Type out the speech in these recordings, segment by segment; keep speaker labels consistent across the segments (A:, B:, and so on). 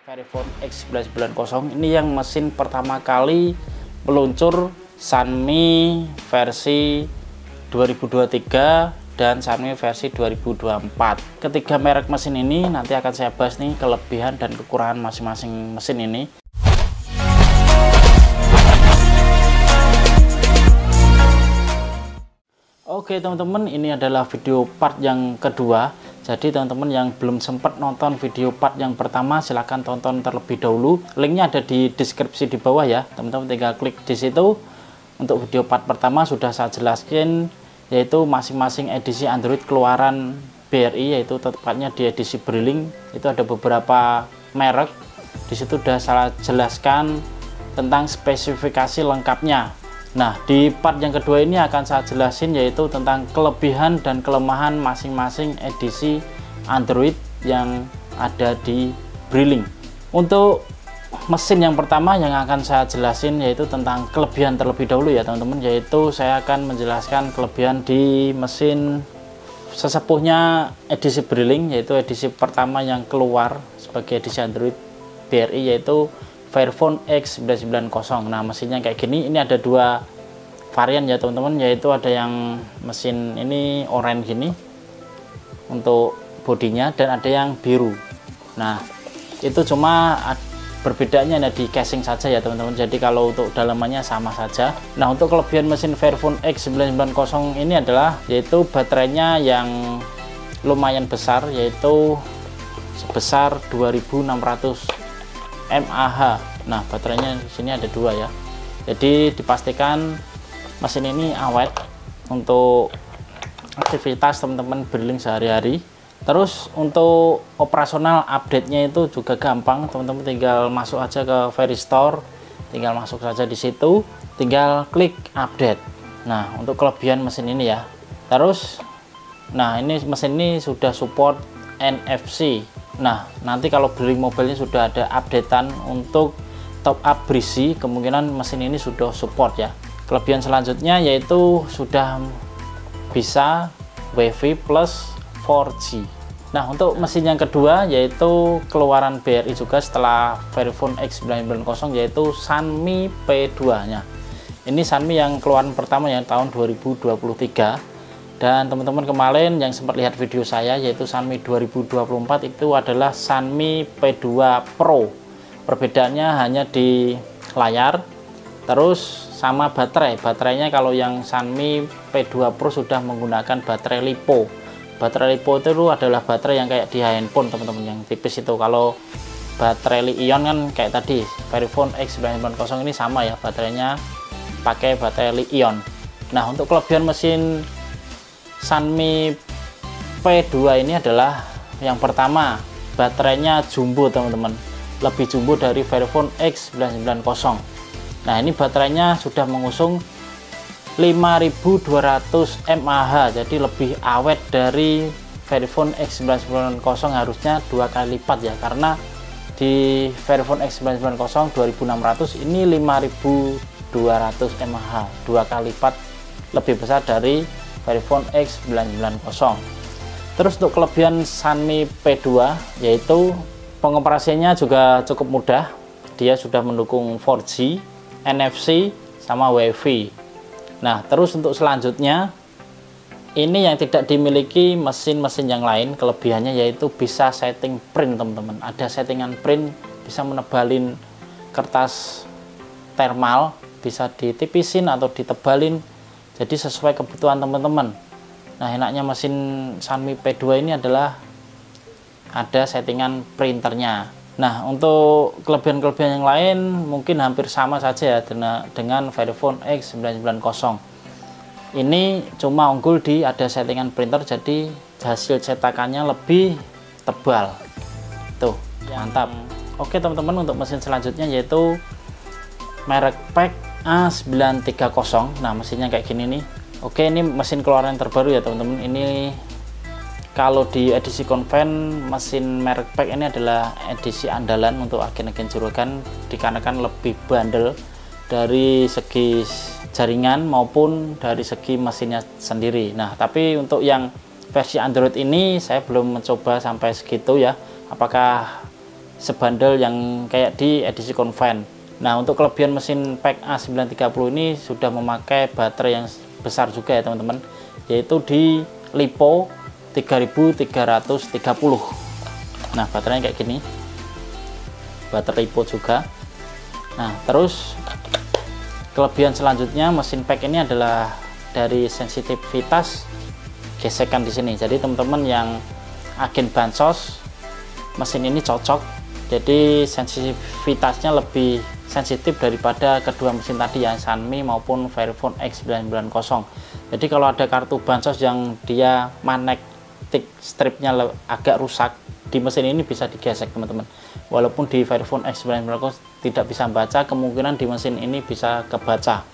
A: Fairphone X1190 ini yang mesin pertama kali meluncur Sunmi versi 2023 dan Sunmi versi 2024. Ketiga merek mesin ini nanti akan saya bahas nih kelebihan dan kekurangan masing-masing mesin ini. Oke teman-teman, ini adalah video part yang kedua. Jadi teman-teman yang belum sempat nonton video part yang pertama, silahkan tonton terlebih dahulu. Linknya ada di deskripsi di bawah ya. Teman-teman tinggal klik di situ. Untuk video part pertama sudah saya jelaskan, yaitu masing-masing edisi Android keluaran BRI, yaitu tepatnya di edisi Brilink. Itu ada beberapa merek. Di situ sudah saya jelaskan tentang spesifikasi lengkapnya. Nah, di part yang kedua ini akan saya jelasin yaitu tentang kelebihan dan kelemahan masing-masing edisi Android yang ada di Brilink. Untuk mesin yang pertama yang akan saya jelasin yaitu tentang kelebihan terlebih dahulu ya teman-teman, yaitu saya akan menjelaskan kelebihan di mesin sesepuhnya edisi Brilink, yaitu edisi pertama yang keluar sebagai edisi Android BRI, yaitu Fairphone X1190. Nah, mesinnya kayak gini. Ini ada dua varian ya teman-teman, yaitu ada yang mesin ini oranye gini untuk bodinya dan ada yang biru. Nah, itu cuma berbedanya di casing saja ya teman-teman. Jadi kalau untuk dalamannya sama saja. Nah, untuk kelebihan mesin Fairphone X1190 ini adalah yaitu baterainya yang lumayan besar, yaitu sebesar 2600 mAh. Nah, baterainya di sini ada dua ya. Jadi dipastikan mesin ini awet untuk aktivitas teman-teman Brilink sehari-hari. Terus untuk operasional update-nya itu juga gampang, teman-teman tinggal masuk aja ke Fairstore, tinggal masuk saja di situ, tinggal klik update. Nah, untuk kelebihan mesin ini ya. Terus nah, ini mesin ini sudah support NFC. Nah, nanti kalau Brilink mobilenya sudah ada updatean untuk top up berisi, kemungkinan mesin ini sudah support ya. Kelebihan selanjutnya yaitu sudah bisa WiFi plus 4G. Nah, untuk mesin yang kedua yaitu keluaran BRI juga setelah Fairphone X1190, yaitu Sunmi P2 nya. Ini Sunmi yang keluaran pertama yang tahun 2023. Dan teman-teman kemarin yang sempat lihat video saya yaitu Sunmi 2024 itu adalah Sunmi P2 Pro. Perbedaannya hanya di layar, terus sama baterai. Baterainya kalau yang Sunmi P2 Pro sudah menggunakan baterai LiPo. Baterai LiPo itu adalah baterai yang kayak di handphone teman-teman, yang tipis itu. Kalau baterai Li-ion kan kayak tadi Fairphone X990 ini sama ya, baterainya pakai baterai Li-ion. Nah, untuk kelebihan mesin Sunmi P2 ini adalah yang pertama, baterainya jumbo teman-teman, lebih jumbo dari Fairphone X990. Nah, ini baterainya sudah mengusung 5200 mAh, jadi lebih awet dari Fairphone X990, harusnya dua kali lipat ya, karena di Fairphone X990 2600 ini 5200 mAh, dua kali lipat lebih besar dari Fairphone X990. Terus untuk kelebihan Sunmi P2 yaitu pengoperasiannya juga cukup mudah. Dia sudah mendukung 4G, NFC, sama WiFi. Nah, terus untuk selanjutnya ini yang tidak dimiliki mesin-mesin yang lain, kelebihannya yaitu bisa setting print teman-teman. Ada settingan print, bisa menebalin kertas thermal, bisa ditipisin atau ditebalin. Jadi sesuai kebutuhan teman-teman. Nah, enaknya mesin Sunmi P2 ini adalah ada settingan printernya. Nah, untuk kelebihan-kelebihan yang lain mungkin hampir sama saja ya dengan Fairphone X990. Ini cuma unggul di ada settingan printer, jadi hasil cetakannya lebih tebal. Tuh, mantap. Oke teman-teman, untuk mesin selanjutnya yaitu merek PEC A930. Nah, mesinnya kayak gini nih. Oke, ini mesin keluaran terbaru ya teman-teman. Ini kalau di edisi konven, mesin merek PEC ini adalah edisi andalan untuk agen-agen juragan, dikarenakan lebih bandel dari segi jaringan maupun dari segi mesinnya sendiri. Nah, tapi untuk yang versi Android ini saya belum mencoba sampai segitu ya, apakah sebandel yang kayak di edisi Conven. Nah, untuk kelebihan mesin PEK A930 ini sudah memakai baterai yang besar juga ya teman-teman, yaitu di LiPo 3330. Nah, baterainya kayak gini, baterai LiPo juga. Nah, terus kelebihan selanjutnya mesin PEK ini adalah dari sensitivitas gesekan di sini. Jadi teman-teman yang agen bansos, mesin ini cocok. Jadi sensitivitasnya lebih sensitif daripada kedua mesin tadi ya, Sanmi maupun Fairphone X990. Jadi kalau ada kartu bansos yang dia magnetic stripnya agak rusak, di mesin ini bisa digesek teman-teman. Walaupun di Fairphone X990 tidak bisa baca, kemungkinan di mesin ini bisa kebaca.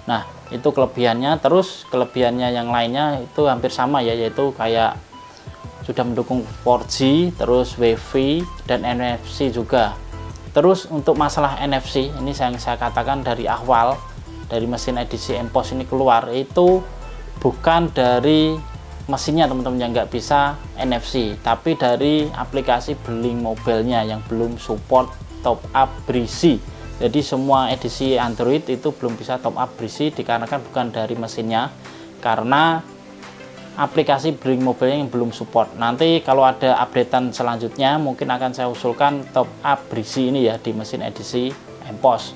A: Nah, itu kelebihannya. Terus kelebihannya yang lainnya itu hampir sama ya, yaitu kayak sudah mendukung 4G, terus Wi-Fi dan NFC juga. Terus untuk masalah NFC ini yang saya katakan dari awal, dari mesin edisi MPOS ini keluar, itu bukan dari mesinnya teman-teman yang nggak bisa NFC, tapi dari aplikasi Beling Mobile-nya yang belum support top up berisi. Jadi semua edisi Android itu belum bisa top up berisi dikarenakan bukan dari mesinnya, karena aplikasi Beling Mobile yang belum support. Nanti kalau ada updatean selanjutnya mungkin akan saya usulkan top up berisi ini ya di mesin edisi MPOS.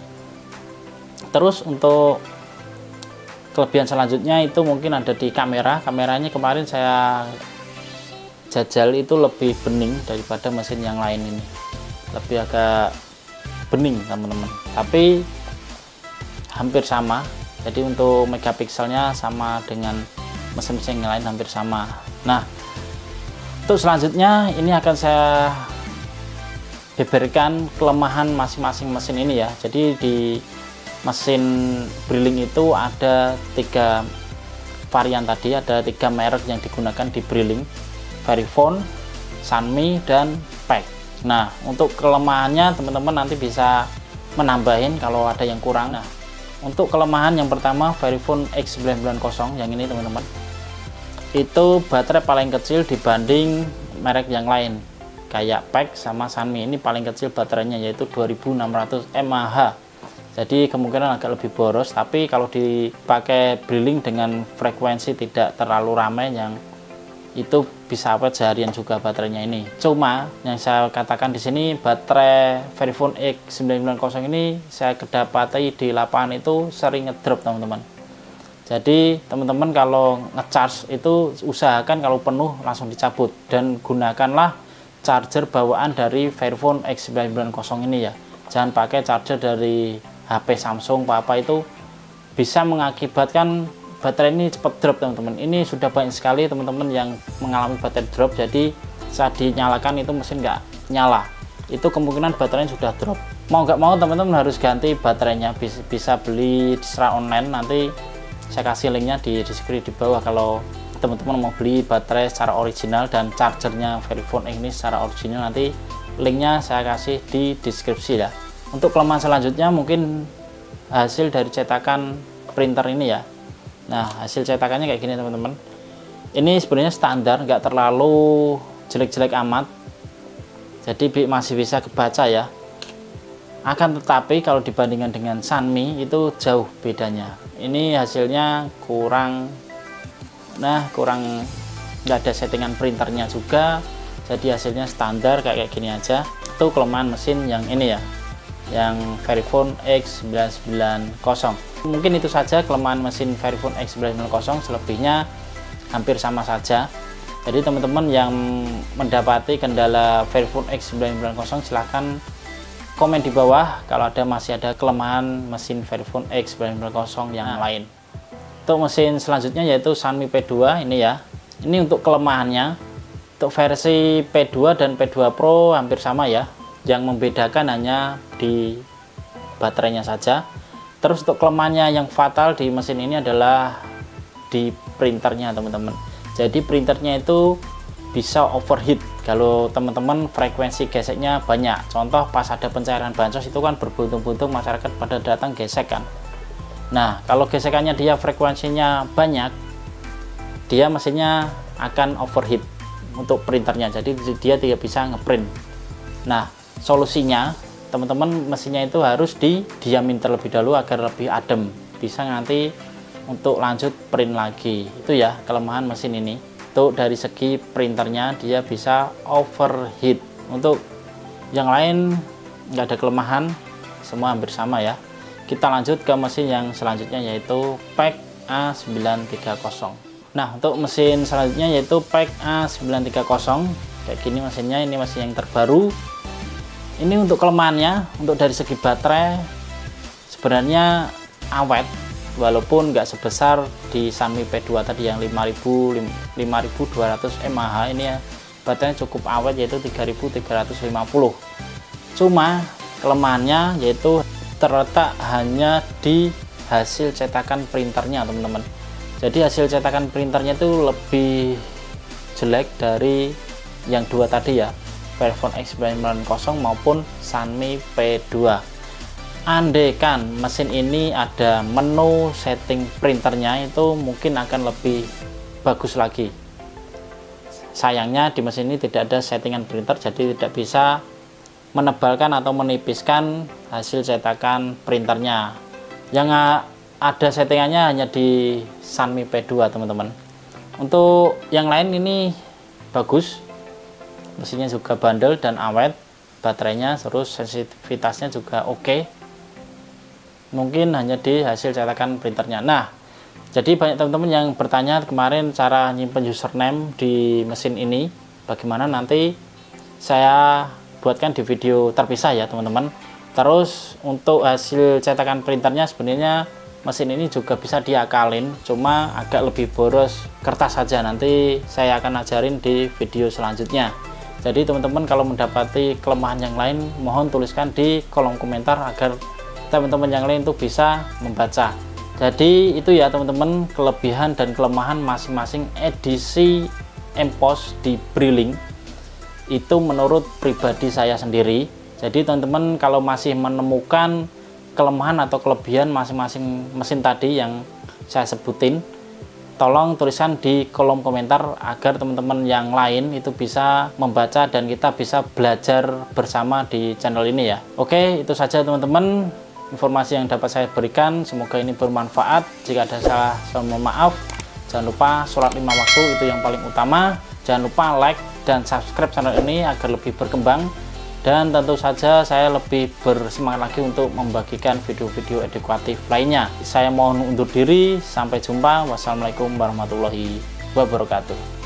A: Terus untuk kelebihan selanjutnya itu mungkin ada di kamera. Kameranya kemarin saya jajal itu lebih bening daripada mesin yang lain ini, lebih agak bening teman-teman, tapi hampir sama. Jadi untuk megapikselnya sama dengan mesin-mesin yang lain, hampir sama. Nah, untuk selanjutnya ini akan saya beberkan kelemahan masing-masing mesin ini ya. Jadi di mesin Brilink itu ada 3 varian tadi, ada 3 merek yang digunakan di Brilink: Fairphone, Sanmi, dan PEK. Nah, untuk kelemahannya teman-teman nanti bisa menambahin kalau ada yang kurang. Nah, untuk kelemahan yang pertama Fairphone X990 yang ini teman-teman, itu baterai paling kecil dibanding merek yang lain kayak PEK sama Sanmi. Ini paling kecil baterainya yaitu 2600 mAh. Jadi kemungkinan agak lebih boros, tapi kalau dipakai Brilink dengan frekuensi tidak terlalu ramai, yang itu bisa awet seharian juga baterainya ini. Cuma yang saya katakan di sini, baterai Fairphone X990 ini saya kedapati di lapangan itu sering ngedrop teman-teman. Jadi teman-teman kalau ngecharge itu usahakan kalau penuh langsung dicabut, dan gunakanlah charger bawaan dari Fairphone X990 ini ya. Jangan pakai charger dari HP Samsung apa itu, bisa mengakibatkan baterai ini cepat drop teman-teman. Ini sudah banyak sekali teman-teman yang mengalami baterai drop. Jadi saat dinyalakan itu mesin nggak nyala, itu kemungkinan baterainya sudah drop. Mau nggak mau teman-teman harus ganti baterainya. Bisa beli secara online, nanti saya kasih linknya di deskripsi di bawah kalau teman-teman mau beli baterai secara original dan chargernya Fairphone ini secara original. Nanti linknya saya kasih di deskripsi ya. Untuk kelemahan selanjutnya mungkin hasil dari cetakan printer ini ya. Nah, hasil cetakannya kayak gini teman-teman. Ini sebenarnya standar, nggak terlalu jelek-jelek amat, jadi masih bisa kebaca ya. Akan tetapi kalau dibandingkan dengan Sanmi itu jauh bedanya. Ini hasilnya kurang nggak ada settingan printernya juga, jadi hasilnya standar kayak gini aja. Itu kelemahan mesin yang ini ya, yang Fairphone X990. Mungkin itu saja kelemahan mesin Fairphone X990, selebihnya hampir sama saja. Jadi teman-teman yang mendapati kendala Fairphone X990 silahkan komen di bawah kalau masih ada kelemahan mesin Fairphone X990 yang lain. Untuk mesin selanjutnya yaitu Sanmi P2 ini ya. Ini untuk kelemahannya, untuk versi P2 dan P2 Pro hampir sama ya. Yang membedakan hanya di baterainya saja. Terus untuk kelemahannya yang fatal di mesin ini adalah di printernya teman-teman. Jadi printernya itu bisa overheat kalau teman-teman frekuensi geseknya banyak. Contoh pas ada pencairan bansos itu kan berbuntung-buntung, masyarakat pada datang gesek kan. Nah, kalau gesekannya dia frekuensinya banyak, dia mesinnya akan overheat untuk printernya, jadi dia tidak bisa ngeprint. Nah, solusinya teman-teman mesinnya itu harus didiamin terlebih dahulu agar lebih adem, bisa nanti untuk lanjut print lagi. Itu ya kelemahan mesin ini. Untuk dari segi printernya dia bisa overheat. Untuk yang lain nggak ada kelemahan, semua hampir sama ya. Kita lanjut ke mesin yang selanjutnya yaitu PEK A930. Nah, untuk mesin selanjutnya yaitu PEK A930. Kayak gini mesinnya, ini mesin yang terbaru. Ini untuk kelemahannya, untuk dari segi baterai sebenarnya awet, walaupun nggak sebesar di Sanmi P2 tadi yang 5200 mAh. Ini ya baterainya cukup awet yaitu 3350. Cuma kelemahannya yaitu terletak hanya di hasil cetakan printernya teman-teman. Jadi hasil cetakan printernya itu lebih jelek dari yang dua tadi ya, Fairphone X990 maupun Sanmi P2. Andaikan mesin ini ada menu setting printernya itu mungkin akan lebih bagus lagi. Sayangnya di mesin ini tidak ada settingan printer, jadi tidak bisa menebalkan atau menipiskan hasil cetakan printernya. Yang ada settingannya hanya di Sanmi P2 teman-teman. Untuk yang lain ini bagus, mesinnya juga bandel dan awet, baterainya terus sensitivitasnya juga oke. Mungkin hanya di hasil cetakan printernya. Nah, jadi banyak teman-teman yang bertanya kemarin cara nyimpen username di mesin ini bagaimana, nanti saya buatkan di video terpisah ya teman-teman. Terus untuk hasil cetakan printernya sebenarnya mesin ini juga bisa diakalin, cuma agak lebih boros kertas saja. Nanti saya akan ajarin di video selanjutnya. Jadi teman-teman kalau mendapati kelemahan yang lain mohon tuliskan di kolom komentar agar teman-teman yang lain tuh bisa membaca. Jadi itu ya teman-teman kelebihan dan kelemahan masing-masing edisi EMPOS di Brilink itu menurut pribadi saya sendiri. Jadi teman-teman kalau masih menemukan kelemahan atau kelebihan masing-masing mesin tadi yang saya sebutin, tolong tulisan di kolom komentar agar teman-teman yang lain itu bisa membaca dan kita bisa belajar bersama di channel ini ya. Oke, itu saja teman-teman informasi yang dapat saya berikan, semoga ini bermanfaat. Jika ada salah, saya mohon maaf. Jangan lupa sholat 5 waktu, itu yang paling utama. Jangan lupa like dan subscribe channel ini agar lebih berkembang, dan tentu saja saya lebih bersemangat lagi untuk membagikan video-video edukatif lainnya. Saya mohon undur diri, sampai jumpa. Wassalamualaikum warahmatullahi wabarakatuh.